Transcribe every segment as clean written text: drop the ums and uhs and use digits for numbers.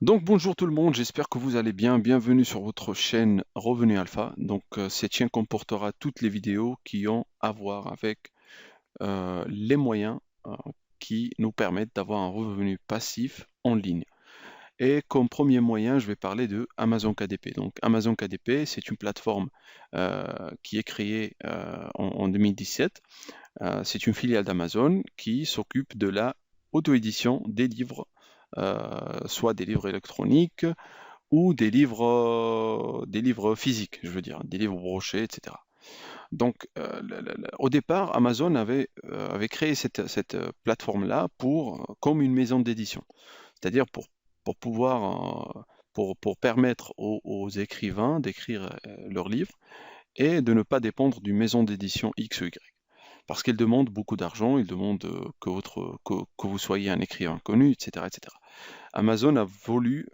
Donc bonjour tout le monde, j'espère que vous allez bien. Bienvenue sur votre chaîne Revenu Alpha. Cette chaîne comportera toutes les vidéos qui ont à voir avec les moyens qui nous permettent d'avoir un revenu passif en ligne. Et comme premier moyen, je vais parler de Amazon KDP. Donc Amazon KDP, c'est une plateforme qui est créée en 2017. C'est une filiale d'Amazon qui s'occupe de la auto-édition des livres, soit des livres électroniques ou des livres physiques, je veux dire, des livres brochés, etc. Au départ, Amazon avait créé cette plateforme-là comme une maison d'édition, c'est-à-dire pour pouvoir, pour permettre aux écrivains d'écrire leurs livres et de ne pas dépendre d'une maison d'édition X ou Y. Parce qu'ils demandent beaucoup d'argent, ils demandent que vous soyez un écrivain connu, etc., etc. Amazon a voulu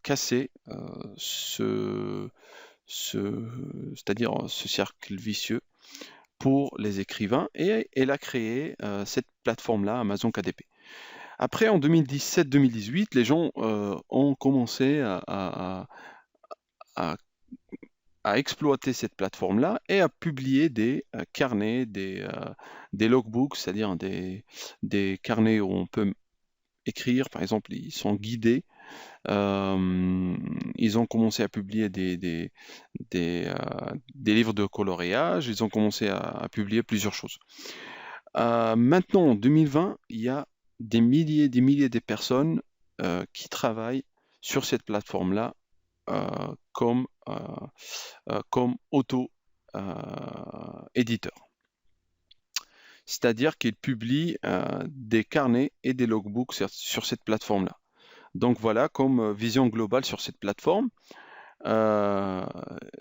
casser ce, c'est-à-dire ce cercle vicieux pour les écrivains et elle a créé cette plateforme-là, Amazon KDP. Après, en 2017-2018, les gens ont commencé à- à exploiter cette plateforme-là et à publier des carnets, des logbooks, c'est-à-dire des carnets où on peut écrire, par exemple, ils sont guidés. Ils ont commencé à publier des livres de coloriage, ils ont commencé à publier plusieurs choses. Maintenant, en 2020, il y a des milliers de personnes qui travaillent sur cette plateforme-là comme, comme auto-éditeur. C'est-à-dire qu'ils publient des carnets et des logbooks sur cette plateforme-là. Donc voilà, comme vision globale sur cette plateforme. Euh,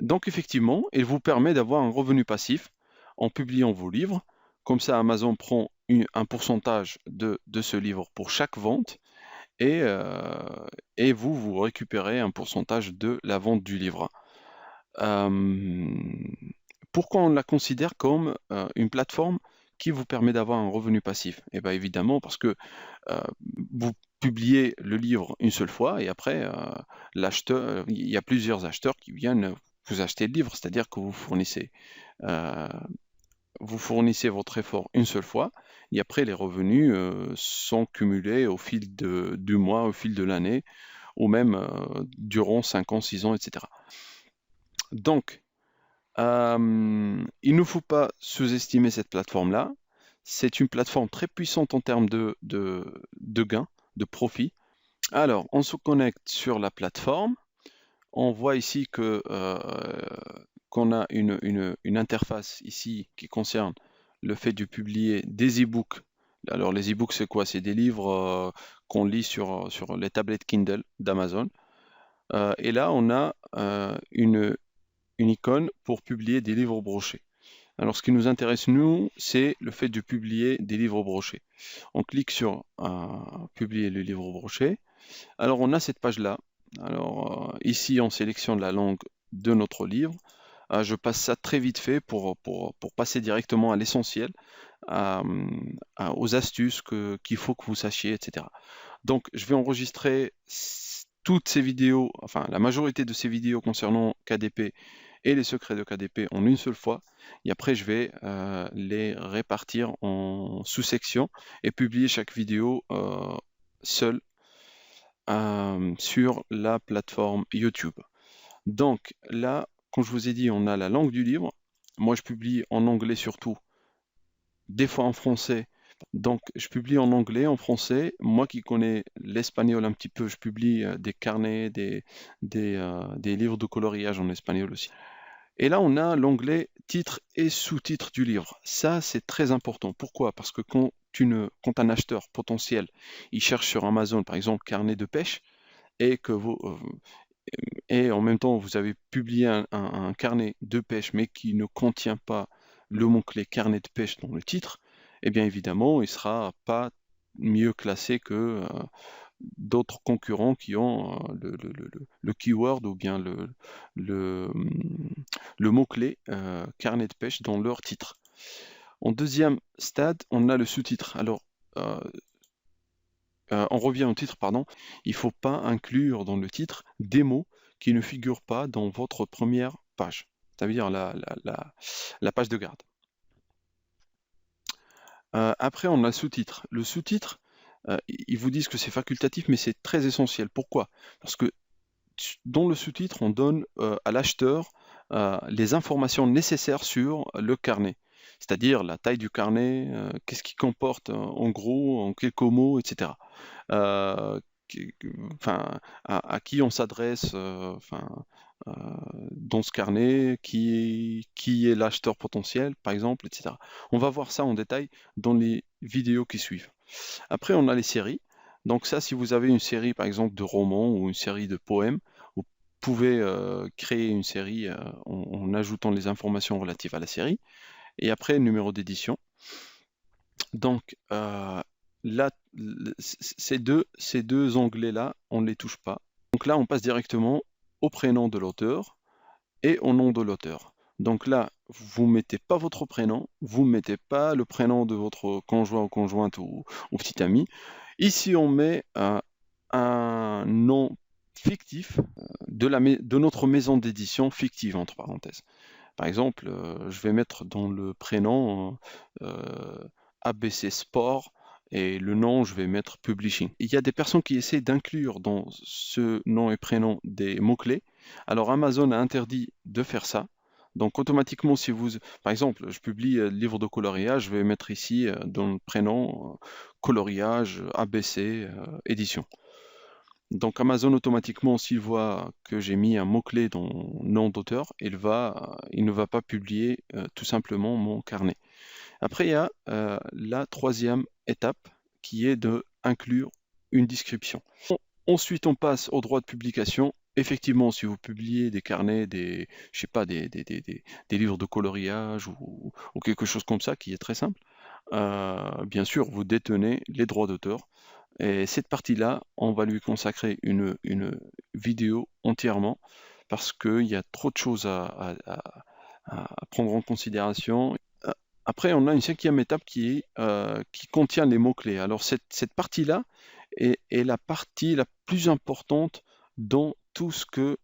donc effectivement, il vous permet d'avoir un revenu passif en publiant vos livres. Comme ça, Amazon prend un pourcentage de ce livre pour chaque vente et, vous récupérez un pourcentage de la vente du livre. Euh, Pourquoi on la considère comme une plateforme qui vous permet d'avoir un revenu passif? Eh bien évidemment parce que euh, vous publiez le livre une seule fois et après, il y a plusieurs acheteurs qui viennent vous acheter le livre, c'est-à-dire que euh, vous fournissez votre effort une seule fois et après les revenus sont cumulés au fil du mois, au fil de l'année ou même durant 5 ans, 6 ans, etc. Donc, il ne faut pas sous-estimer cette plateforme-là. C'est une plateforme très puissante en termes de gains, de profit. Alors, on se connecte sur la plateforme. On voit ici qu'on a une interface ici qui concerne le fait de publier des e-books. Alors, les e-books, c'est quoi? C'est des livres qu'on lit sur les tablettes Kindle d'Amazon. Et là, on a une icône pour publier des livres brochés. Alors, ce qui nous intéresse, nous, c'est le fait de publier des livres brochés. On clique sur publier le livre broché. Alors, on a cette page-là. Alors, ici, on sélectionne la langue de notre livre. Je passe ça très vite fait pour passer directement à l'essentiel, à- aux astuces qu'il faut que vous sachiez, etc. Donc, je vais enregistrer toutes ces vidéos, enfin la majorité de ces vidéos concernant KDP et les secrets de KDP en une seule fois. Et après, je vais les répartir en sous-sections et publier chaque vidéo seule sur la plateforme YouTube. Donc là, comme je vous ai dit, on a la langue du livre. Moi, je publie en anglais surtout, des fois en français. Donc, je publie en anglais, en français. Moi qui connais l'espagnol un petit peu, je publie des carnets, des livres de coloriage en espagnol aussi. Et là, on a l'onglet titre et sous-titres du livre. Ça, c'est très important. Pourquoi? Parce que quand un acheteur potentiel, il cherche sur Amazon, par exemple, carnet de pêche, et que et en même temps, vous avez publié un carnet de pêche, mais qui ne contient pas le mot-clé carnet de pêche dans le titre, eh bien évidemment, il ne sera pas mieux classé que d'autres concurrents qui ont le keyword ou bien le, le mot-clé carnet de pêche dans leur titre. En deuxième stade, on a le sous-titre. Alors, euh, on revient au titre, pardon, il ne faut pas inclure dans le titre des mots qui ne figurent pas dans votre première page, c'est-à-dire la page de garde. Après, on a le sous-titre. Le sous-titre, ils vous disent que c'est facultatif, mais c'est très essentiel. Pourquoi? Parce que dans le sous-titre, on donne à l'acheteur les informations nécessaires sur le carnet, c'est-à-dire la taille du carnet, qu'est-ce qu'il comporte en gros, en quelques mots, etc. Euh, enfin, à qui on s'adresse euh, dans ce carnet, qui est l'acheteur potentiel, par exemple, etc. On va voir ça en détail dans les vidéos qui suivent. Après, on a les séries. Donc ça, si vous avez une série, par exemple, de romans ou une série de poèmes, vous pouvez créer une série en ajoutant les informations relatives à la série. Et après, le numéro d'édition. Donc là, ces deux onglets-là, on ne les touche pas. Donc là, on passe directement au prénom de l'auteur et au nom de l'auteur. Donc là, vous ne mettez pas votre prénom, vous ne mettez pas le prénom de votre conjoint ou conjointe ou petit ami. Ici, on met un nom fictif de notre maison d'édition fictive, entre parenthèses. Par exemple, je vais mettre dans le prénom ABC Sport et le nom, je vais mettre Publishing. Il y a des personnes qui essaient d'inclure dans ce nom et prénom des mots-clés. Alors Amazon a interdit de faire ça. Donc automatiquement, si vous, par exemple, je publie livre de coloriage, je vais mettre ici dans le prénom coloriage ABC édition. Donc Amazon automatiquement, s'il voit que j'ai mis un mot-clé dans nom d'auteur, il ne va pas publier tout simplement mon carnet. Après, il y a la troisième étape qui est de inclure une description. Ensuite, on passe au droit de publication. Effectivement, si vous publiez des carnets, je sais pas, des livres de coloriage ou quelque chose comme ça, qui est très simple, bien sûr, vous détenez les droits d'auteur. Et cette partie-là, on va lui consacrer une vidéo entièrement parce qu'il y a trop de choses à prendre en considération. Après, on a une cinquième étape qui contient les mots-clés. Alors, cette partie-là est la partie la plus importante dans tout ce que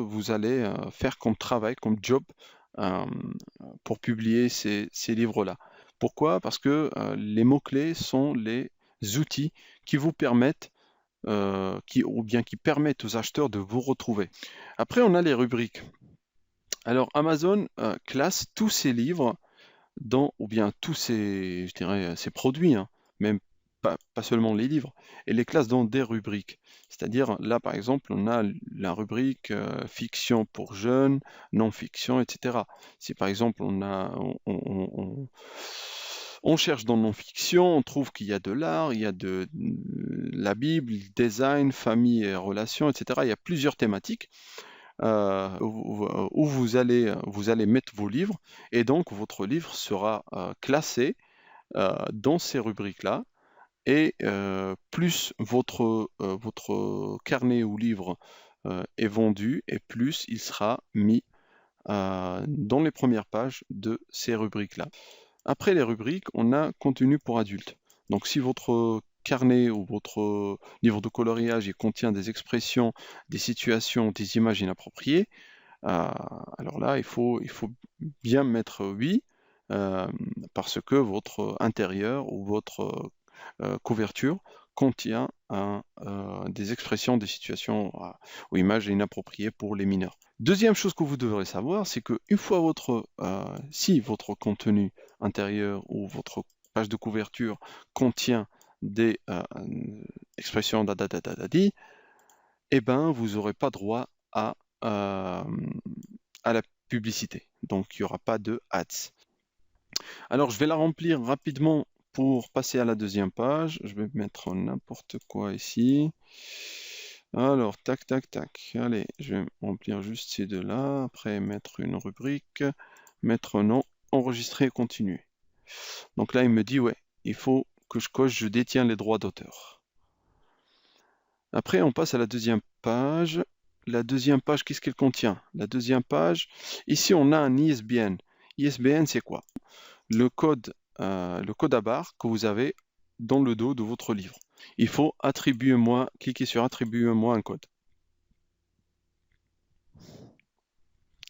vous allez faire comme travail, comme job euh, pour publier ces livres-là. Pourquoi? Parce que les mots-clés sont les outils qui vous permettent, ou bien qui permettent aux acheteurs de vous retrouver. Après, on a les rubriques. Alors, Amazon classe tous ses livres ou bien tous ces, je dirais, ces produits, hein, même pas seulement les livres, et les classe dans des rubriques. C'est-à-dire, là, par exemple, on a la rubrique fiction pour jeunes, non-fiction, etc. Si par exemple, on cherche dans non-fiction, on trouve qu'il y a de l'art, il y a de la Bible, design, famille et relations, etc. Il y a plusieurs thématiques où vous allez mettre vos livres et donc votre livre sera classé dans ces rubriques-là et plus votre carnet ou livre est vendu et plus il sera mis dans les premières pages de ces rubriques-là. Après les rubriques, on a contenu pour adultes. Donc si votre carnet ou votre livre de coloriage il contient des expressions, des situations, des images inappropriées, alors là, il faut bien mettre oui, parce que votre intérieur ou votre couverture contient des expressions, des situations ou images inappropriées pour les mineurs. Deuxième chose que vous devrez savoir, c'est que une fois si votre contenu intérieur ou votre page de couverture contient des expressions dadadadadadi, eh ben vous n'aurez pas droit euh, à la publicité. Donc il n'y aura pas de ads. Alors je vais la remplir rapidement pour passer à la deuxième page. Je vais mettre n'importe quoi ici. Alors, tac, tac, tac. Allez, je vais remplir juste ces deux-là. Après, mettre une rubrique, mettre nom, enregistrer et continuer. Donc là, il me dit, ouais, il faut que je coche, je détiens les droits d'auteur. Après, on passe à la deuxième page. La deuxième page, qu'est-ce qu'elle contient? La deuxième page, ici, on a un ISBN. ISBN, c'est quoi? Le code à barre que vous avez dans le dos de votre livre. Il faut cliquer sur attribuez-moi un code.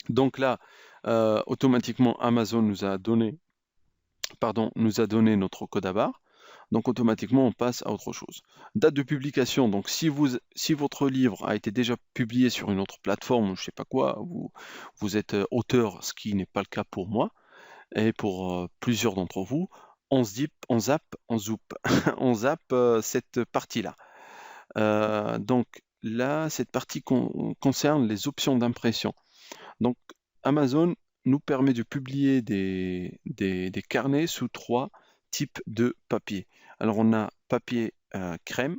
Donc là, automatiquement, Amazon nous a donné notre code à barre. Donc automatiquement, on passe à autre chose. Date de publication, donc si votre livre a été déjà publié sur une autre plateforme, je ne sais pas quoi, vous êtes auteur, ce qui n'est pas le cas pour moi, et pour plusieurs d'entre vous, on zappe cette partie-là. Donc là, cette partie concerne les options d'impression. Donc Amazon nous permet de publier des carnets sous 3 types de papier. Alors on a papier crème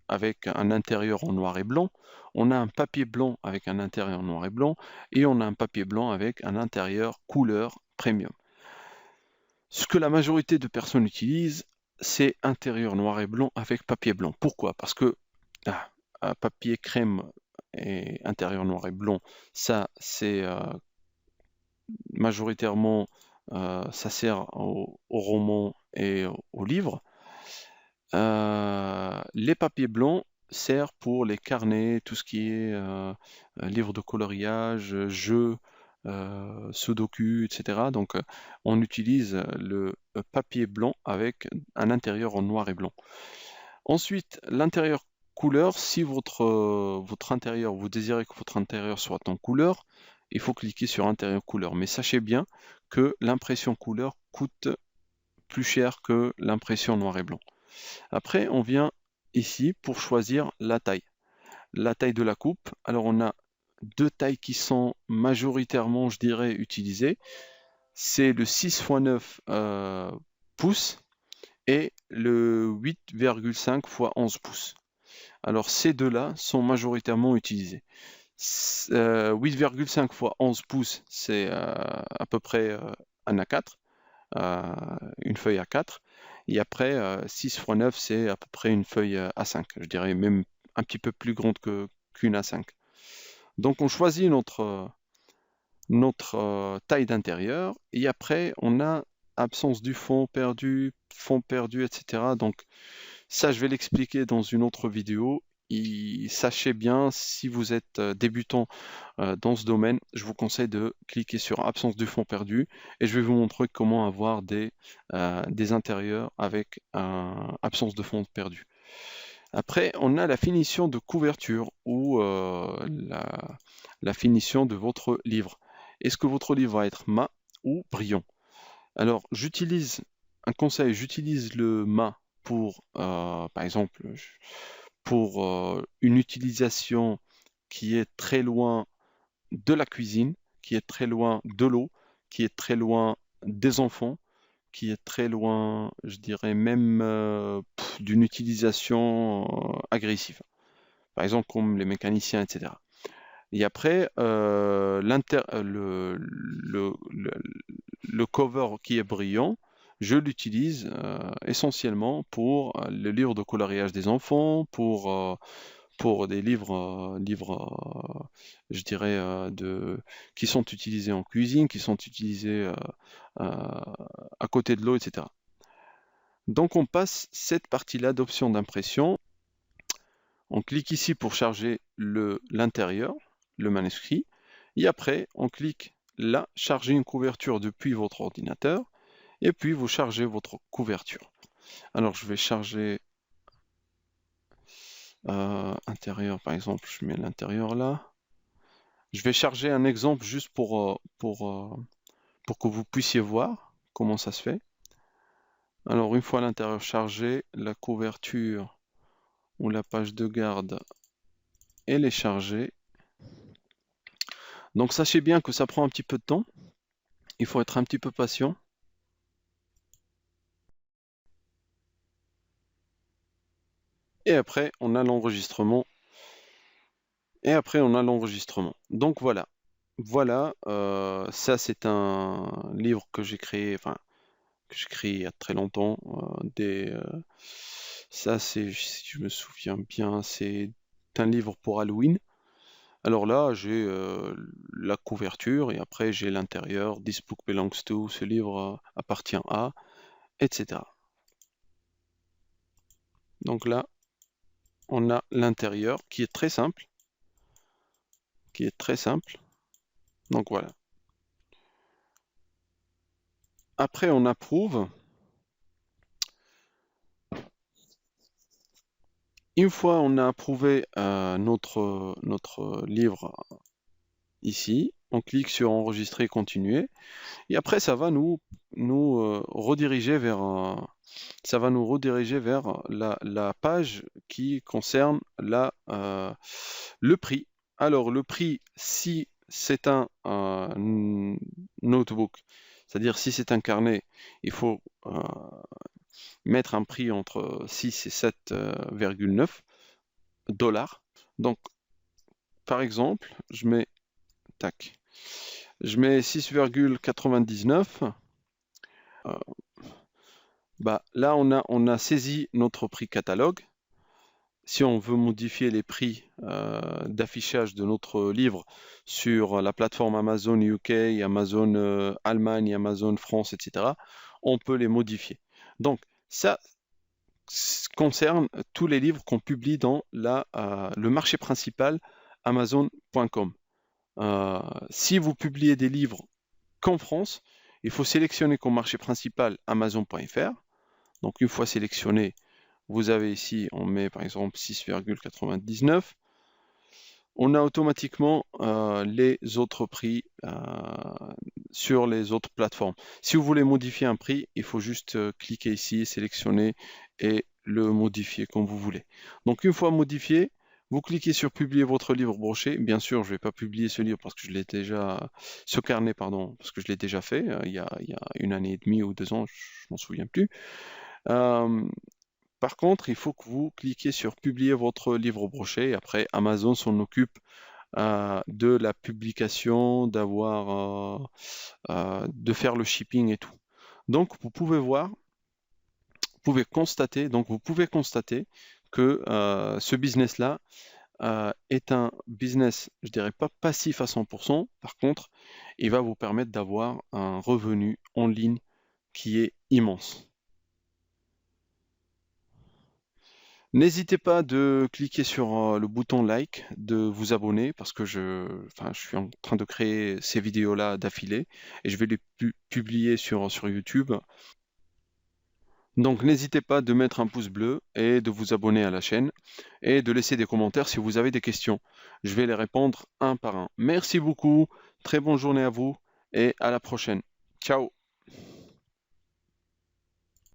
avec un intérieur en noir et blanc, on a un papier blanc avec un intérieur noir et blanc, et on a un papier blanc avec un intérieur couleur premium. Ce que la majorité de personnes utilisent, c'est intérieur noir et blanc avec papier blanc. Pourquoi? Parce que papier crème et intérieur noir et blanc, ça c'est majoritairement ça sert au roman et au livre. Les papiers blancs servent pour les carnets, tout ce qui est livres de coloriage, jeux, sudoku, etc. Donc on utilise le papier blanc avec un intérieur en noir et blanc. Ensuite, l'intérieur couleur, si votre intérieur, vous désirez que votre intérieur soit en couleur, il faut cliquer sur intérieur couleur. Mais sachez bien que l'impression couleur coûte plus cher que l'impression noir et blanc. Après, on vient ici pour choisir la taille. La taille de la coupe. Alors, on a 2 tailles qui sont majoritairement, je dirais, utilisées. C'est le 6 x 9 pouces et le 8,5 x 11 pouces. Alors, ces deux-là sont majoritairement utilisés. 8,5 x 11 pouces, c'est à peu près un A4, une feuille A4. Et après, 6 x 9, c'est à peu près une feuille A5. Je dirais même un petit peu plus grande qu'une A5. Donc, on choisit notre taille d'intérieur. Et après, on a absence du fond perdu, etc. Donc, ça, je vais l'expliquer dans une autre vidéo. Et sachez bien, si vous êtes débutant dans ce domaine, je vous conseille de cliquer sur absence du fond perdu et je vais vous montrer comment avoir des intérieurs avec absence de fond perdu. Après, on a la finition de couverture ou la finition de votre livre. Est-ce que votre livre va être mat ou brillant? Alors, j'utilise le mat pour, par exemple, pour une utilisation qui est très loin de la cuisine, qui est très loin de l'eau, qui est très loin des enfants, qui est très loin, je dirais même, d'une utilisation agressive. Par exemple, comme les mécaniciens, etc. Et après, le cover qui est brillant, je l'utilise essentiellement pour le livre de coloriage des enfants, pour des livres, je dirais, qui sont utilisés en cuisine, qui sont utilisés à côté de l'eau, etc. Donc on passe cette partie-là d'options d'impression. On clique ici pour charger l'intérieur, le manuscrit. Et après, on clique là, charger une couverture depuis votre ordinateur. Et puis, vous chargez votre couverture. Alors, je vais charger intérieur, par exemple, je mets l'intérieur là. Je vais charger un exemple juste pour que vous puissiez voir comment ça se fait. Alors, une fois l'intérieur chargé, la couverture ou la page de garde, elle est chargée. Donc, sachez bien que ça prend un petit peu de temps. Il faut être un petit peu patient. Et après, on a l'enregistrement. Donc voilà. Voilà, ça c'est un livre que j'ai créé, enfin, que j'ai créé il y a très longtemps. Ça c'est, si je me souviens bien, c'est un livre pour Halloween. Alors là, j'ai la couverture et après j'ai l'intérieur. This book belongs to, ce livre appartient à. etc. Donc là, on a l'intérieur qui est très simple, Donc voilà. Après, on approuve. Une fois on a approuvé notre livre ici, on clique sur enregistrer, continuer, et après ça va nous rediriger vers la page qui concerne le prix. Alors le prix, si c'est un notebook, c'est-à-dire si c'est un carnet, il faut mettre un prix entre 6 et 7,9 dollars. Donc par exemple, je mets 6,99. Là, on a saisi notre prix catalogue. Si on veut modifier les prix d'affichage de notre livre sur la plateforme Amazon UK, Amazon Allemagne, Amazon France, etc., on peut les modifier. Donc, ça concerne tous les livres qu'on publie dans le marché principal Amazon.com. Si vous publiez des livres qu'en France, il faut sélectionner comme marché principal Amazon.fr. Donc une fois sélectionné, vous avez ici, on met par exemple 6,99. On a automatiquement les autres prix sur les autres plateformes. Si vous voulez modifier un prix, il faut juste cliquer ici, sélectionner et le modifier comme vous voulez. Donc une fois modifié, vous cliquez sur publier votre livre broché. Bien sûr, je ne vais pas publier ce livre parce que je l'ai déjà, ce carnet, pardon, parce que je l'ai déjà fait il y a 1 an et demi ou 2 ans, je m'en souviens plus. Par contre, il faut que vous cliquiez sur publier votre livre broché. Après, Amazon s'en occupe de la publication, de faire le shipping et tout. Donc, vous pouvez constater que ce business-là est un business, je dirais pas passif à 100%. Par contre, il va vous permettre d'avoir un revenu en ligne qui est immense. N'hésitez pas de cliquer sur le bouton like, de vous abonner parce que je suis en train de créer ces vidéos-là d'affilée et je vais les publier sur YouTube. Donc n'hésitez pas de mettre un pouce bleu et de vous abonner à la chaîne et de laisser des commentaires si vous avez des questions. Je vais les répondre un par un. Merci beaucoup, très bonne journée à vous et à la prochaine. Ciao!